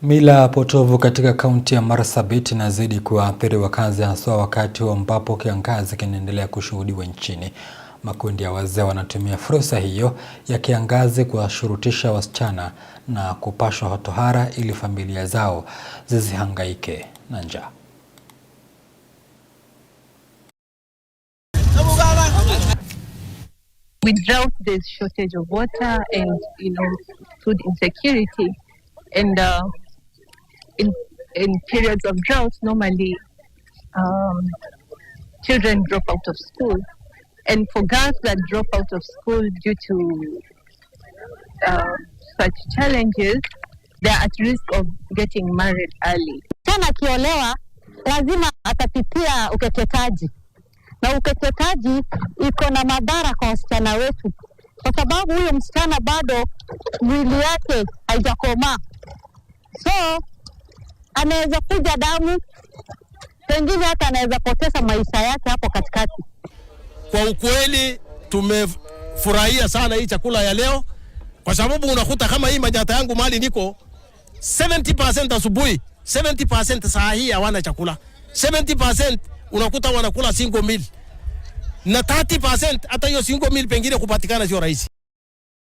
Mila potovu katika kaunti ya Marsabit inazidi kuathiri wakazi haswa wakati ambapo kiangazi kinaendelea kushuhudiwa nchini. Makundi ya wazee wanatumia fursa hiyo ya kiangazi kuwashurutisha wasichana na kupashwa tohara ili familia zao zisihangaike na njaa. With drought, there's shortage of water and food insecurity, and in periods of drought, normally children drop out of school, and for girls that drop out of school due to such challenges, they are at risk of getting married early. Tena akiolewa lazima atapitia ukeketaji, na ukeketaji iko na madhara kwa wasichana wetu, kwa sababu huyo msichana bado mwili yake haijakomaa, so anaweza kuja damu, pengine hata anaweza poteza maisha yake hapo katikati. Kwa ukweli tumefurahia sana hii chakula ya leo, kwa sababu unakuta kama hii Manyata yangu mali niko 70% asubuhi, 70% saa hii hawana chakula, 70% unakuta wanakula single meal, na 30% hata hiyo single meal pengine kupatikana sio rahisi.